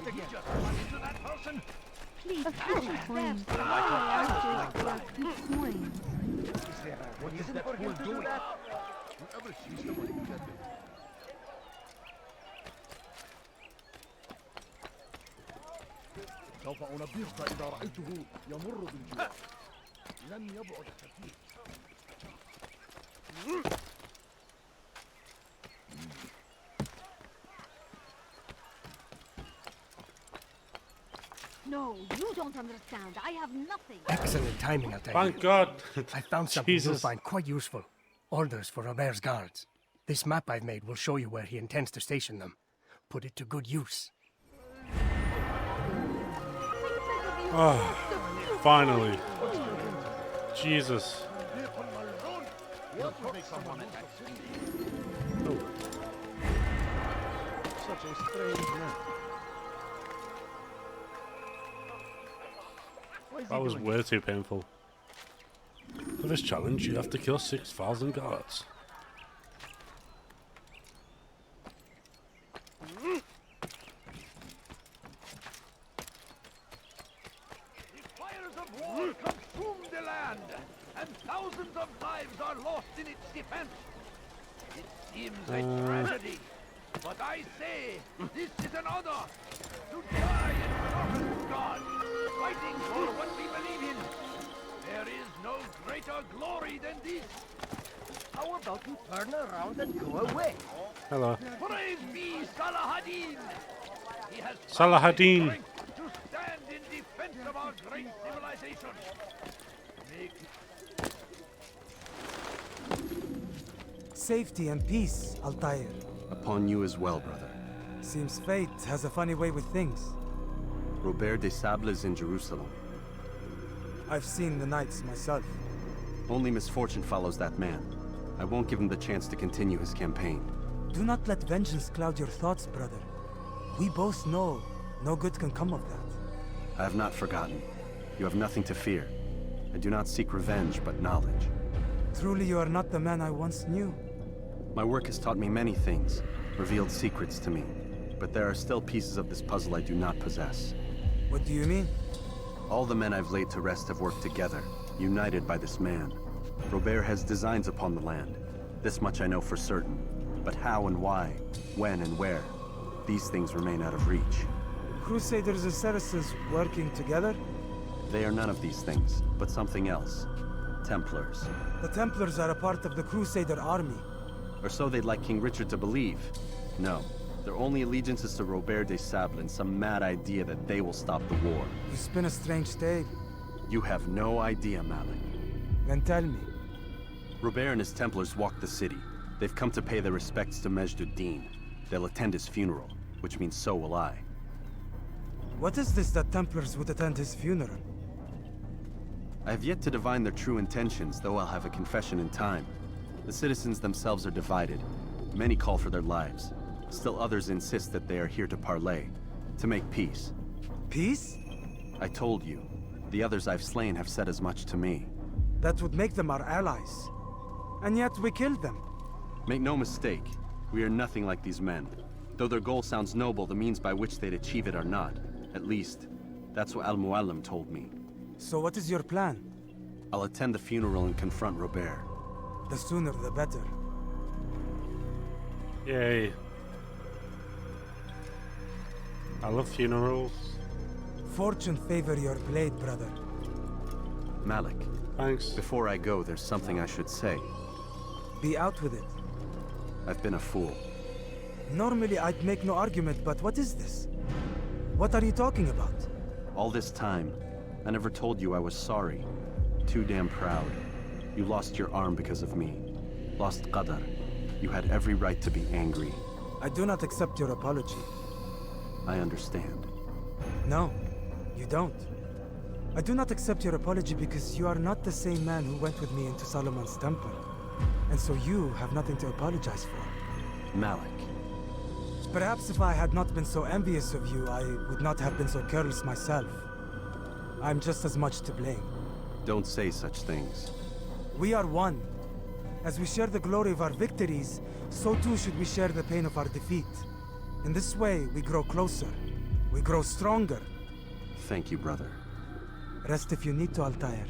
that again? Just run into that person? Please, precious coins. Keep coins. What is that fool doing? Whoever sees someone who can be. سوف أنبهك إذا رأيته يمر بالجوار. لن يبعد كثير. No, you don't understand. I have nothing. Excellent timing, Altair. Thank God. I found something you'll Jesus. find quite useful. Orders for Robert's guards. This map I've made will show you where he intends to station them. Put it to good use. Oh, finally. Jesus. Such a strange man. That was way too painful. For this challenge, you have to kill 6,000 guards. Consume the land, and thousands of lives are lost in its defense. It seems a tragedy, but I say this is an honor to die in front of God, fighting for what we believe in. There is no greater glory than this. How about you turn around and go away? Hello. Praise be Salah-ad-Din. He has Salah-ad-Din. strength to stand in defense of our great civilization. Safety and peace, Altair. Upon you as well, brother. Seems fate has a funny way with things. Robert de Sable is in Jerusalem. I've seen the knights myself. Only misfortune follows that man. I won't give him the chance to continue his campaign. Do not let vengeance cloud your thoughts, brother. We both know no good can come of that. I have not forgotten. You have nothing to fear. I do not seek revenge, but knowledge. Truly you are not the man I once knew. My work has taught me many things, revealed secrets to me. But there are still pieces of this puzzle I do not possess. What do you mean? All the men I've laid to rest have worked together, united by this man. Robert has designs upon the land. This much I know for certain. But how and why, when and where, these things remain out of reach. Crusaders and Saracens working together? They are none of these things, but something else. Templars. The Templars are a part of the Crusader army. Or so they'd like King Richard to believe. No, their only allegiance is to Robert de Sable and some mad idea that they will stop the war. You spin a strange tale. You have no idea, Malik. Then tell me. Robert and his Templars walk the city. They've come to pay their respects to Majd-ud-Din. They'll attend his funeral, which means so will I. What is this that Templars would attend his funeral? I have yet to divine their true intentions, though I'll have a confession in time. The citizens themselves are divided. Many call for their lives. Still others insist that they are here to parley, to make peace. Peace? I told you. The others I've slain have said as much to me. That would make them our allies. And yet we killed them. Make no mistake, we are nothing like these men. Though their goal sounds noble, the means by which they'd achieve it are not. At least, that's what Al-Muallim told me. So what is your plan? I'll attend the funeral and confront Robert. The sooner the better. Yay. I love funerals. Fortune favor your blade, brother. Malik, Thanks. before I go, there's something I should say. Be out with it. I've been a fool. Normally I'd make no argument, but what is this? What are you talking about? All this time, I never told you I was sorry. Too damn proud. You lost your arm because of me. Lost Qadar. You had every right to be angry. I do not accept your apology. I understand. No, you don't. I do not accept your apology because you are not the same man who went with me into Solomon's temple. And so you have nothing to apologize for. Malik. Perhaps if I had not been so envious of you, I would not have been so careless myself. I'm just as much to blame. Don't say such things. We are one. As we share the glory of our victories, so too should we share the pain of our defeat. In this way, we grow closer. We grow stronger. Thank you, brother. Rest if you need to, Altair,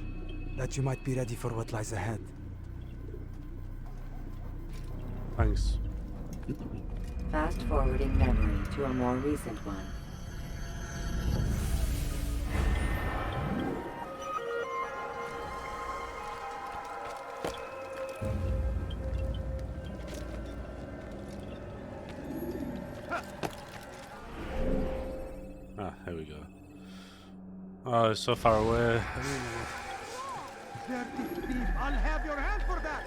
that you might be ready for what lies ahead. Thanks. Fast forwarding memory to a more recent one. Ah, here we go. Oh, it's so far away. Dirty thief, I'll have your hand for that!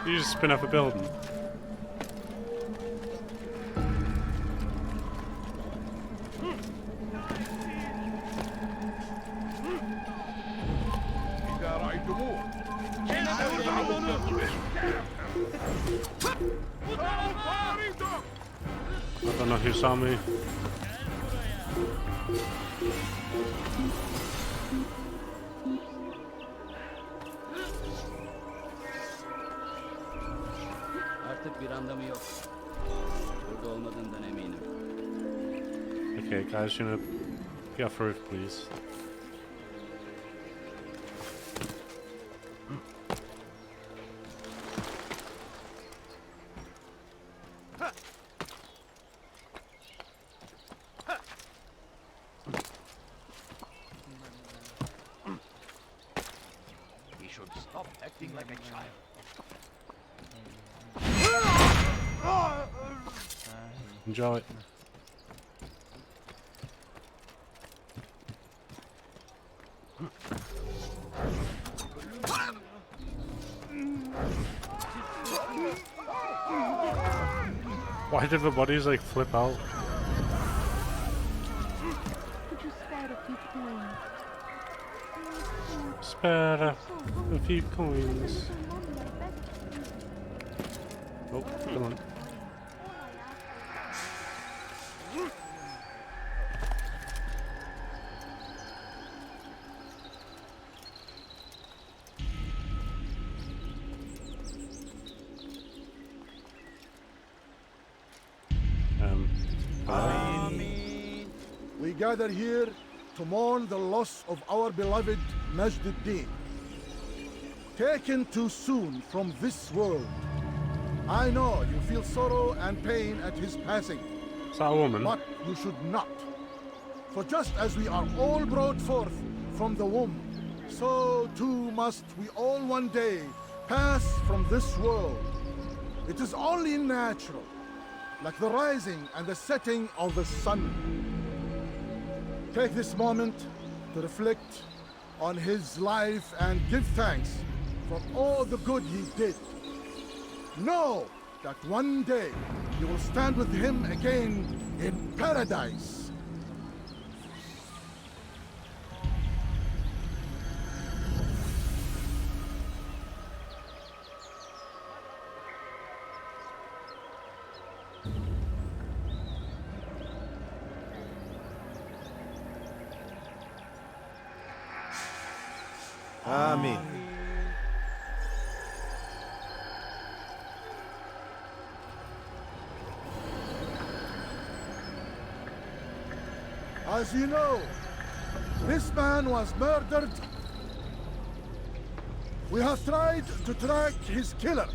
You just spin up a building. I don't know who saw me. Artık bir anlamı yok. Burada olmadığından eminim. Okay, guys, you know, get off the roof, please. He should stop acting like a child. Enjoy it. Why did the bodies like flip out? Could you spare a few coins? Spare a few coins. Oh, come on. We gather here to mourn the loss of our beloved Majd-ud-Din. Taken too soon from this world. I know you feel sorrow and pain at his passing. Is that a woman? But you should not. For just as we are all brought forth from the womb, so too must we all one day pass from this world. It is only natural, like the rising and the setting of the sun. Take this moment to reflect on his life and give thanks for all the good he did. Know that one day you will stand with him again in paradise. Amen. As you know, this man was murdered. We have tried to track his killer,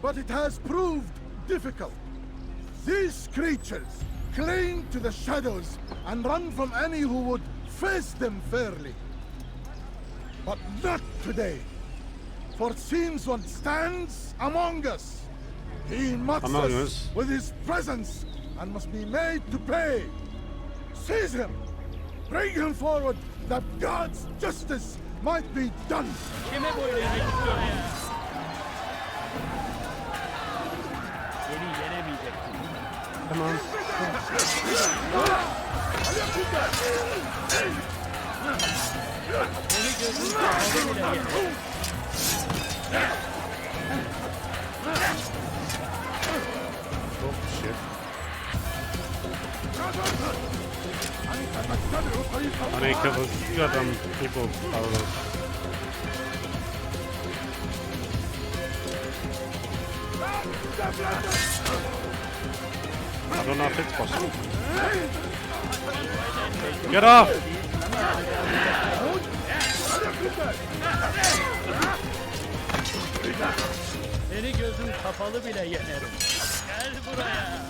but it has proved difficult. These creatures cling to the shadows and run from any who would face them fairly. But not today, for it seems one stands among us. He mocks us with his presence and must be made to pay. Seize him! Bring him forward that God's justice might be done! Kime boyun eğmek istiyorsun ya? Seni yenemeyeceksin. Come on. Seni gözünü sağlığı bile yener. Oh, shit. I need to kill those goddamn people out of those. I don't know if it's possible. Get off! Seni gözüm kapalı bile yenerim. Gel buraya.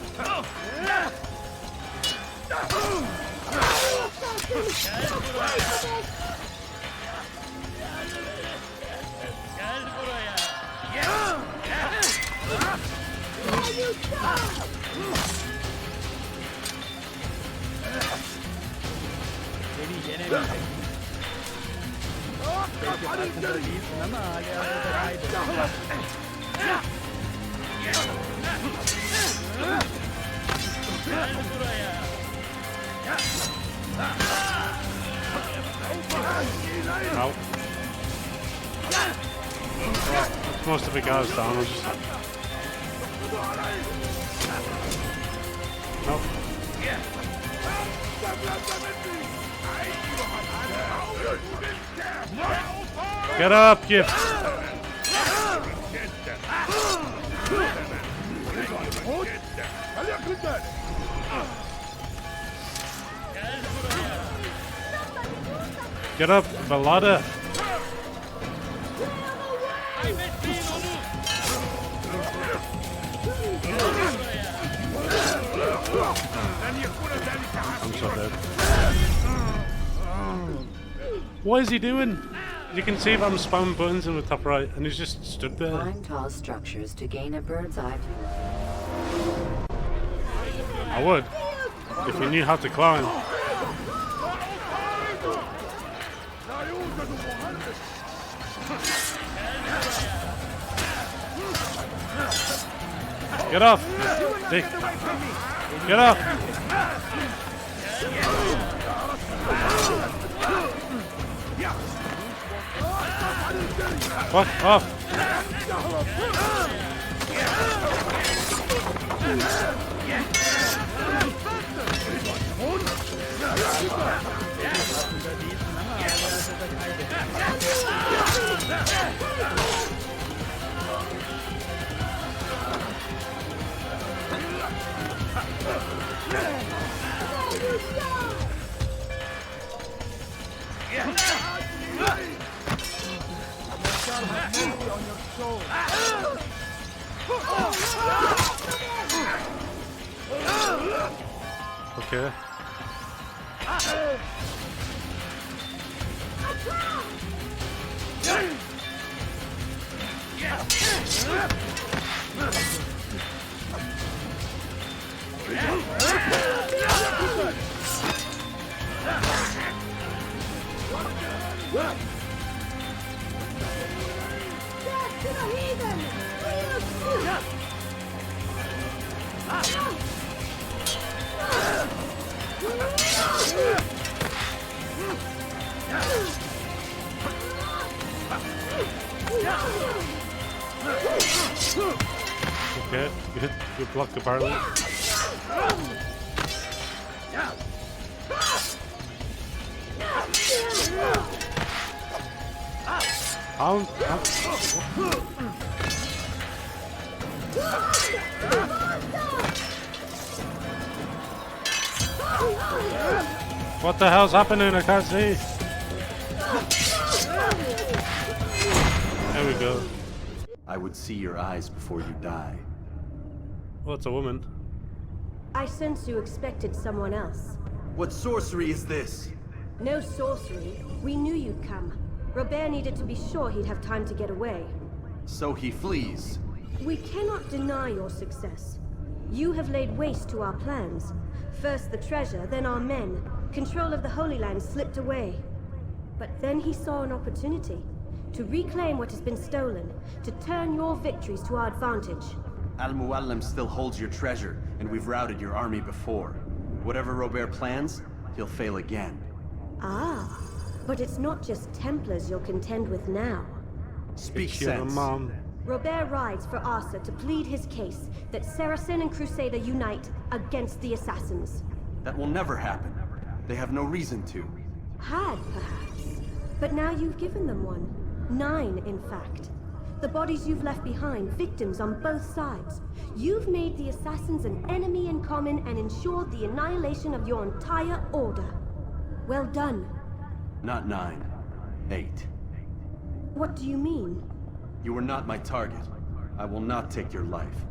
Gel buraya. Gel buraya. Seni yenemeyecek. Belki farkında değilsin ama hala kaybettim. Gel buraya. No. Most of the guys down. I'll just... Nope. Get up, you... Get up the ladder. I'm so dead. What is he doing? You can see if I'm spamming buttons in the top right, and he's just stood there. Climb tall structures to gain a bird's eye view. I would, if we knew how to climb. Get off! Dick. Get off! Fuck off! Okay. Okay, you blocked apparently. What the hell's happening? I can't see. There we go. I would see your eyes before you die. Oh, it's a woman. I sense you expected someone else. What sorcery is this? No sorcery. We knew you'd come. Robert needed to be sure he'd have time to get away. So he flees. We cannot deny your success. You have laid waste to our plans. First the treasure, then our men. Control of the Holy Land slipped away. But then he saw an opportunity. To reclaim what has been stolen. To turn your victories to our advantage. Al-Muallim still holds your treasure, and we've routed your army before. Whatever Robert plans, he'll fail again. Ah, but it's not just Templars you'll contend with now. Speak It's your sense. mom. Robert rides for Arsa to plead his case that Saracen and Crusader unite against the assassins. That will never happen. They have no reason to. Had, perhaps. But now you've given them one. 9, in fact. The bodies you've left behind, victims on both sides. You've made the assassins an enemy in common and ensured the annihilation of your entire order. Well done. Not 9. 8. What do you mean? You were not my target. I will not take your life.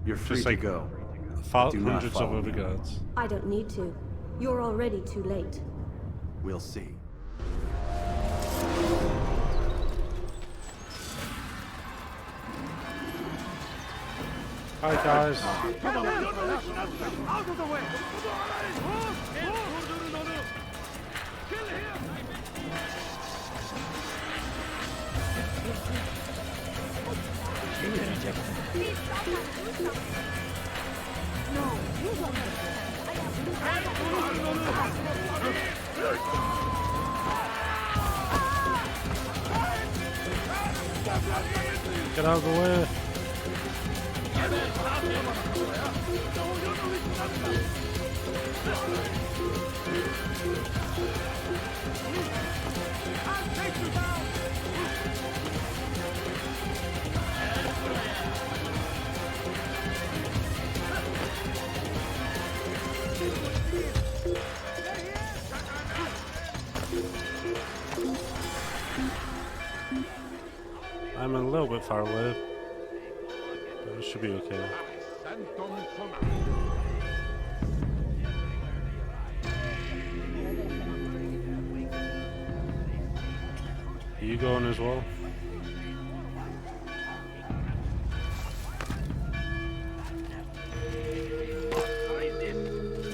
You're free Just to like go. Do not hundreds of follow other me. guards. I don't need to. You're already too late. We'll see. Hi guys. Come on, out of the way! Kill him! Get out of the way. I'm a little bit far away, but it should be okay. Are you going as well?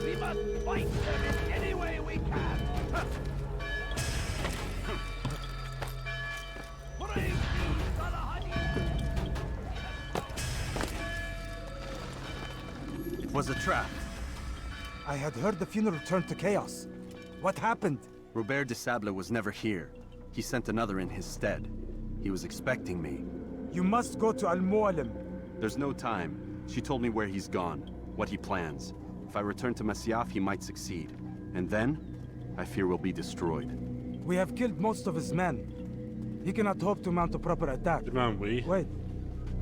We must fight them in any way we can! Brave It was a trap. I had heard the funeral turned to chaos. What happened? Robert de Sable was never here. He sent another in his stead. He was expecting me. You must go to Al-Mu'alim. There's no time. She told me where he's gone, what he plans. If I return to Masyaf, he might succeed. And then, I fear we'll be destroyed. We have killed most of his men. He cannot hope to mount a proper attack. Man, we. Wait,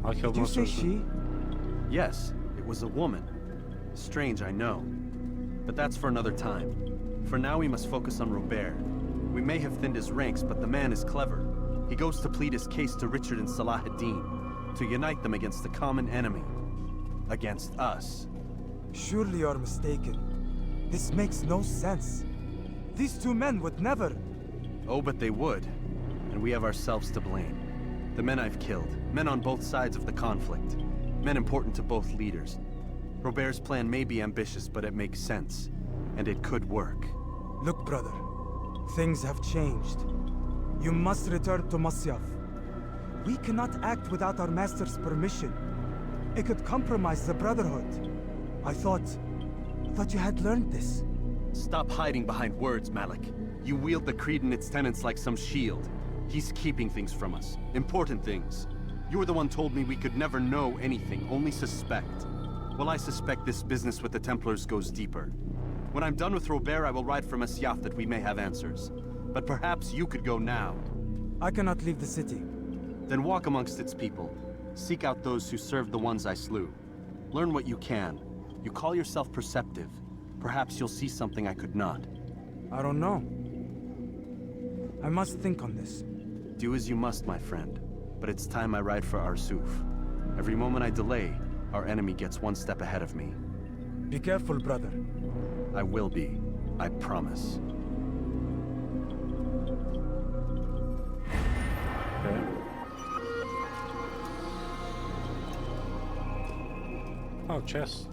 I killed did you most say of them. she? Yes, it was a woman. Strange, I know. But that's for another time. For now, we must focus on Robert. We may have thinned his ranks, but the man is clever. He goes to plead his case to Richard and Salah ad-Din, to unite them against the common enemy. Against us. Surely you're mistaken. This makes no sense. These two men would never... Oh, but they would. And we have ourselves to blame. The men I've killed, men on both sides of the conflict. Men important to both leaders. Robert's plan may be ambitious, but it makes sense. And it could work. Look, brother. Things have changed. You must return to Masyaf. We cannot act without our master's permission. It could compromise the Brotherhood. I thought you had learned this. Stop hiding behind words, Malik. You wield the creed and its tenets like some shield. He's keeping things from us. Important things. You were the one told me we could never know anything, only suspect. Well, I suspect this business with the Templars goes deeper. When I'm done with Robert, I will ride for Masyaf that we may have answers. But perhaps you could go now. I cannot leave the city. Then walk amongst its people. Seek out those who served the ones I slew. Learn what you can. You call yourself perceptive. Perhaps you'll see something I could not. I don't know. I must think on this. Do as you must, my friend. But it's time I ride for Arsuf. Every moment I delay, our enemy gets one step ahead of me. Be careful, brother. I will be. I promise. Okay. Oh, chest.